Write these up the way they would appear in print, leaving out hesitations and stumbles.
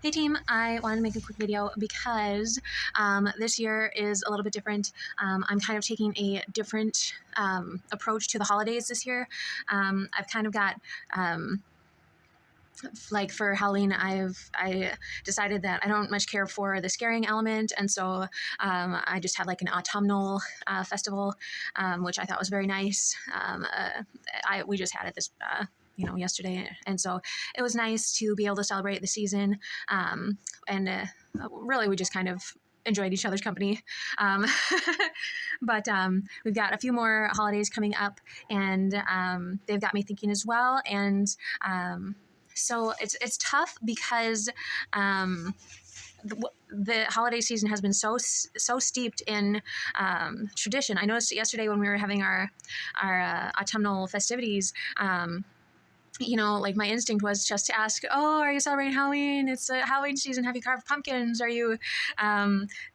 Hey team, I wanted to make a quick video because this year is a little bit different. I'm kind of taking a different approach to the holidays this year. I've kind of got like for Halloween, I decided that I don't much care for the scaring element, and so I just had like an autumnal festival, which I thought was very nice. We just had it this yesterday, and so it was nice to be able to celebrate the season, and really we just kind of enjoyed each other's company. Um, but we've got a few more holidays coming up, and they've got me thinking as well. And so it's tough because the holiday season has been so steeped in tradition. I noticed yesterday when we were having our autumnal festivities. Like my instinct was just to ask, "Oh, are you celebrating Halloween? It's a Halloween season. Have you carved pumpkins? Are you,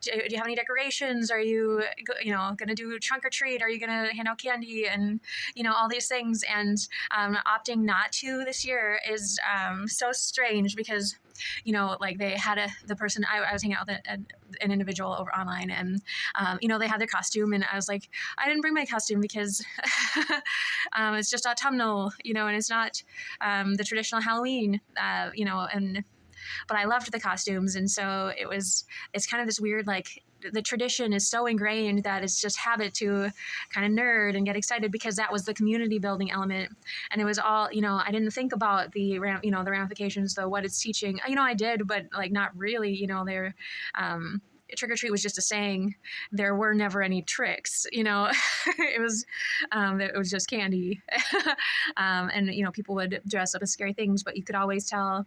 do you have any decorations? Are you, going to do trunk or treat? Are you going to hand out candy?" And, all these things. And opting not to this year is so strange because, like they had the person, I was hanging out with an individual over online, and, they had their costume, and I was like, I didn't bring my costume because it's just autumnal, and it's not the traditional Halloween, but I loved the costumes. And so it's kind of this weird, like, the tradition is so ingrained that it's just habit to kind of nerd and get excited because that was the community building element. And it was all, I didn't think about the ramifications, though, what it's teaching. I did, but like not really, trick or treat was just a saying. There were never any tricks, it was just candy. And, people would dress up as scary things, but you could always tell,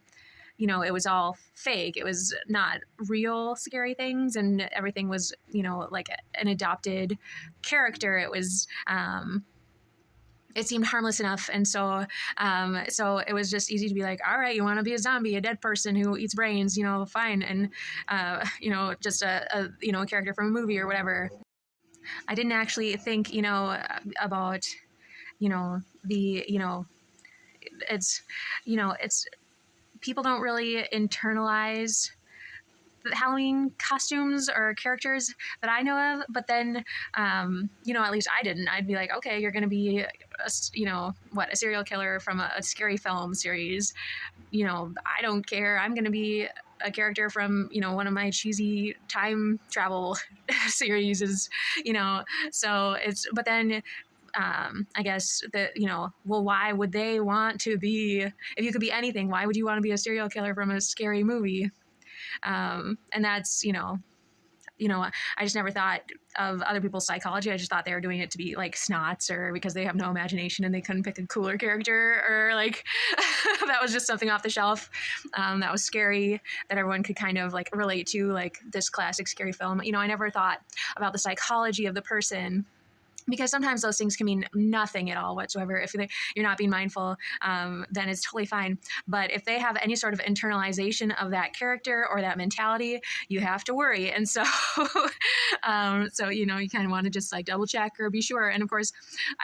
it was all fake. It was not real scary things, and everything was, like an adopted character. It was, it seemed harmless enough. And so it was just easy to be like, all right, you want to be a zombie, a dead person who eats brains, fine. And, just a character from a movie or whatever. I didn't actually think, about, it's people don't really internalize the Halloween costumes or characters that I know of, but then, at least I didn't. I'd be like, okay, you're going to be, a serial killer from a scary film series. I don't care. I'm going to be a character from, one of my cheesy time travel series, so but then, I guess that, well, why would they want to be, if you could be anything, why would you want to be a serial killer from a scary movie? And that's, I just never thought of other people's psychology. I just thought they were doing it to be like snots or because they have no imagination and they couldn't pick a cooler character, or like that was just something off the shelf that was scary that everyone could kind of like relate to, like this classic scary film. I never thought about the psychology of the person, because sometimes those things can mean nothing at all whatsoever. If you're not being mindful, then it's totally fine. But if they have any sort of internalization of that character or that mentality, you have to worry. And so, you kind of want to just like double check or be sure. And of course,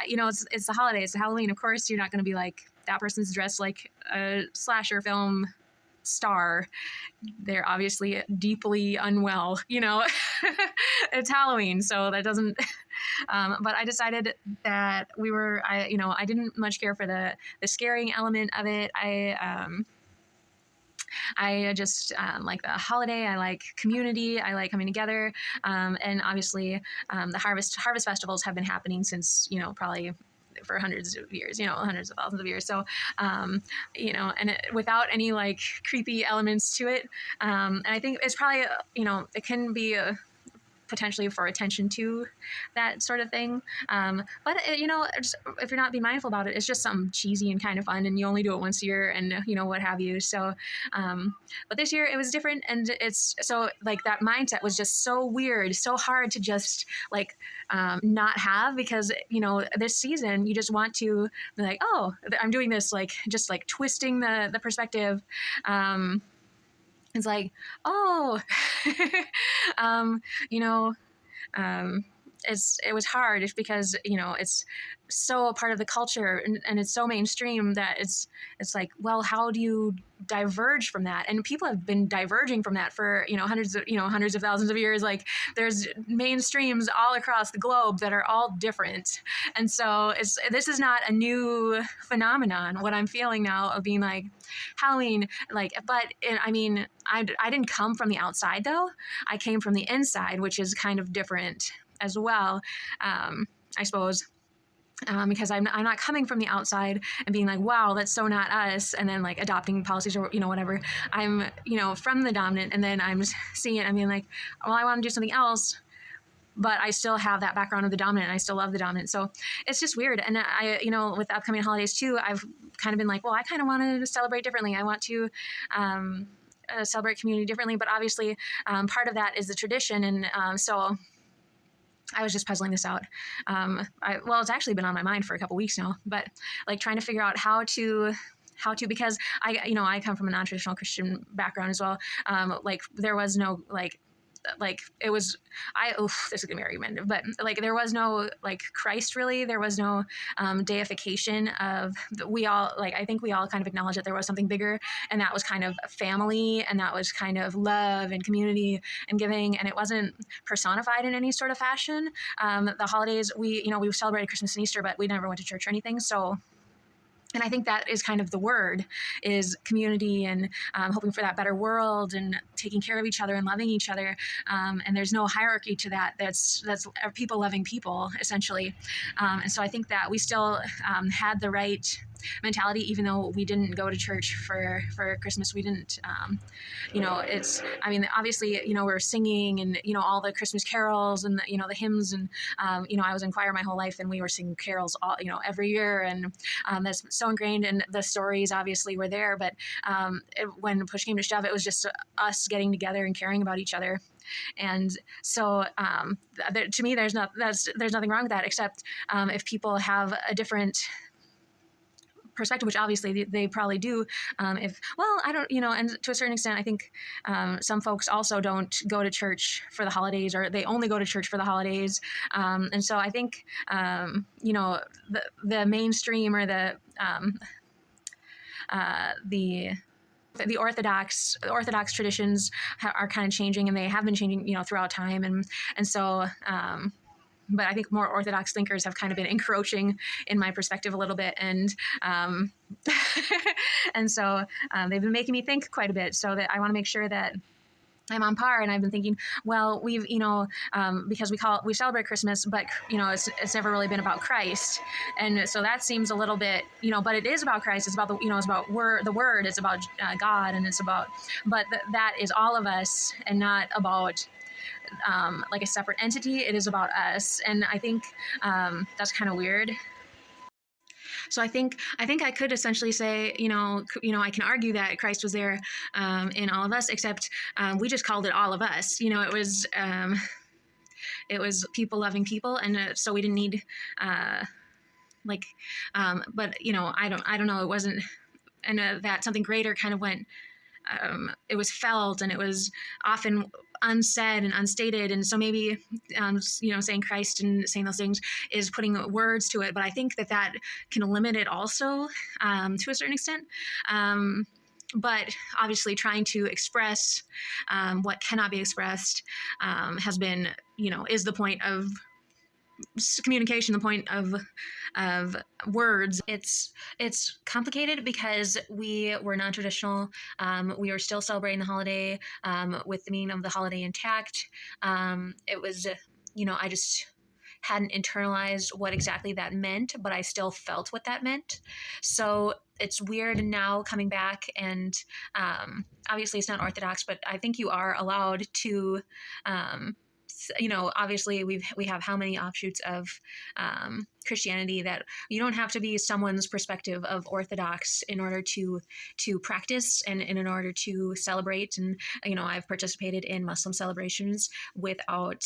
it's the holiday, it's Halloween. Of course, you're not going to be like, that person's dressed like a slasher film star. They're obviously deeply unwell, it's Halloween, so that doesn't, but I decided that I didn't much care for the scaring element of it. I just like the holiday. I like community. I like coming together. And obviously the harvest festivals have been happening since, probably for hundreds of years, hundreds of thousands of years. So, and without any like creepy elements to it. And I think it's probably, it can be potentially for attention to that sort of thing. But if you're not being mindful about it, it's just something cheesy and kind of fun, and you only do it once a year and, what have you. So, but this year it was different, and it's so like that mindset was just so weird, so hard to just like, not have, because, this season you just want to be like, oh, I'm doing this, like, just like twisting the perspective. It's like, oh, um, it was hard just because, it's so a part of the culture, and it's so mainstream that it's like, well, how do you diverge from that? And people have been diverging from that for, hundreds of thousands of years. Like, there's mainstreams all across the globe that are all different. And so this is not a new phenomenon, what I'm feeling now of being like Halloween, like, but I mean, I didn't come from the outside though. I came from the inside, which is kind of different as well, I suppose. Because I'm not coming from the outside and being like, wow, that's so not us, and then like adopting policies or whatever. I'm from the dominant, and then I'm seeing it. I mean, like, well, I want to do something else, but I still have that background of the dominant, and I still love the dominant. So it's just weird. And I, with the upcoming holidays too, I've kind of been like, well, I kind of want to celebrate differently. I want to celebrate community differently, but obviously part of that is the tradition, and so I was just puzzling this out. It's actually been on my mind for a couple weeks now, but like trying to figure out how to, because I come from a non-traditional Christian background as well. Like there was no it was, this is gonna be argumentative, but like there was no like Christ really. There was no deification of, we all, like, I think we all kind of acknowledge that there was something bigger, and that was kind of family, and that was kind of love and community and giving, and it wasn't personified in any sort of fashion. The holidays, we celebrated Christmas and Easter, but we never went to church or anything. So, and I think that is kind of the word, is community, and hoping for that better world, and taking care of each other and loving each other. And there's no hierarchy to that. That's people loving people, essentially. And so I think that we still had the right mentality, even though we didn't go to church for Christmas. We didn't, obviously, we're singing, and, all the Christmas carols, and, the hymns, and, I was in choir my whole life, and we were singing carols all, every year. And that's so ingrained, and the stories obviously were there. But when push came to shove, it was just us getting together and caring about each other. And so to me, there's nothing wrong with that, except if people have a different perspective, which obviously they probably do. I don't, and to a certain extent, I think some folks also don't go to church for the holidays, or they only go to church for the holidays. And so I think, the mainstream, or the Orthodox traditions are kind of changing, and they have been changing, throughout time. And so, but I think more Orthodox thinkers have kind of been encroaching in my perspective a little bit. And, and so they've been making me think quite a bit, so that I want to make sure that I'm on par. And I've been thinking, well, we've, because we celebrate Christmas, but, it's never really been about Christ. And so that seems a little bit, but it is about Christ. It's about it's about the word, it's about God, and it's about, but that is all of us, and not about like a separate entity. It is about us. And I think that's kind of weird. So I think I could essentially say, I can argue that Christ was there in all of us, except we just called it all of us. It was people loving people, and so we didn't need but I don't know. It wasn't, and that something greater kind of went. It was felt, and it was often unsaid and unstated. And so maybe, saying Christ and saying those things is putting words to it. But I think that can limit it also to a certain extent. But obviously trying to express what cannot be expressed has been, is the point of communication, the point of words. It's complicated because we were non-traditional. We were still celebrating the holiday with the meaning of the holiday intact. It was, I just hadn't internalized what exactly that meant, but I still felt what that meant. So it's weird now coming back, and obviously it's not Orthodox, but I think you are allowed to obviously we have how many offshoots of Christianity, that you don't have to be someone's perspective of Orthodox in order to practice, and in order to celebrate. And, I've participated in Muslim celebrations without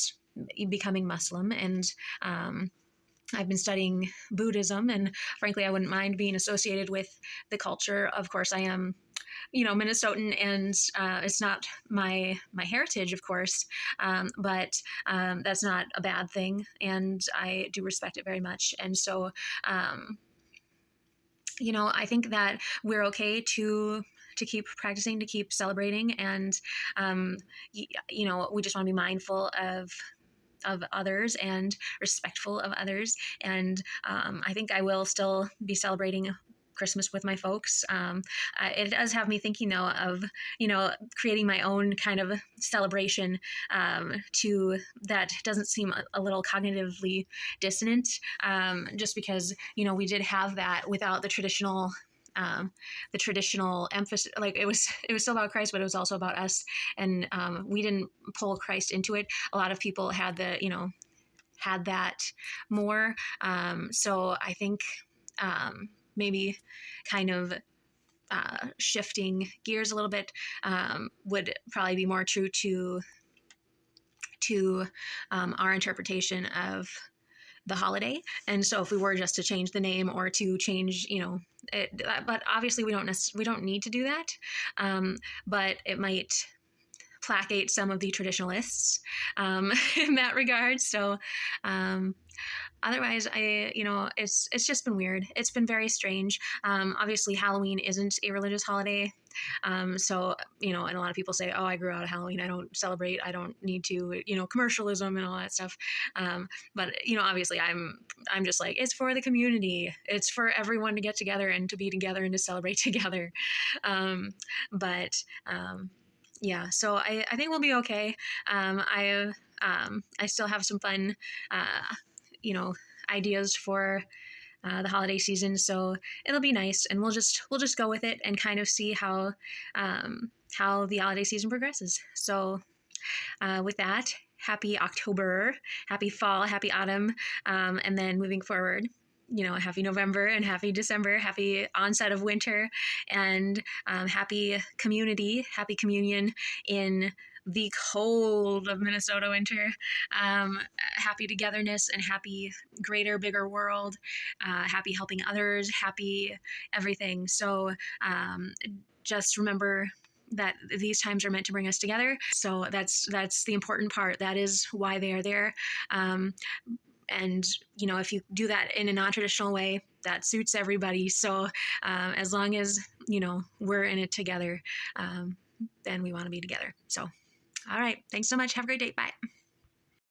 becoming Muslim. And I've been studying Buddhism, and frankly, I wouldn't mind being associated with the culture. Of course, I am Minnesotan, and it's not my heritage, of course, but that's not a bad thing, and I do respect it very much. And so, I think that we're okay to keep practicing, to keep celebrating, and we just want to be mindful of others and respectful of others. And I think I will still be celebrating Christmas with my folks. It does have me thinking though of creating my own kind of celebration to that doesn't seem a little cognitively dissonant, just because we did have that without the traditional emphasis. Like it was still about Christ, but it was also about us, and we didn't pull Christ into it. A lot of people had that more. So I think maybe kind of shifting gears a little bit would probably be more true to our interpretation of the holiday. And so if we were just to change the name or to change, but obviously we don't need to do that. But it might placate some of the traditionalists in that regard. So otherwise, it's just been weird. It's been very strange. Obviously, Halloween isn't a religious holiday. So, and a lot of people say, oh, I grew out of Halloween. I don't celebrate. I don't need to, commercialism and all that stuff. But, obviously I'm just like, it's for the community. It's for everyone to get together and to be together and to celebrate together. Yeah, so I think we'll be okay. I still have some fun, ideas for the holiday season, so it'll be nice, and we'll just go with it and kind of see how the holiday season progresses. So with that, happy October, happy fall, happy autumn, and then moving forward, happy November and happy December, happy onset of winter, and happy community, happy communion in the cold of Minnesota winter. Happy togetherness and happy greater, bigger world. Happy helping others, happy everything. So just remember that these times are meant to bring us together. So that's the important part. That is why they are there. And, if you do that in a non-traditional way, that suits everybody. So as long as, we're in it together, then we want to be together. So, all right. Thanks so much. Have a great day. Bye.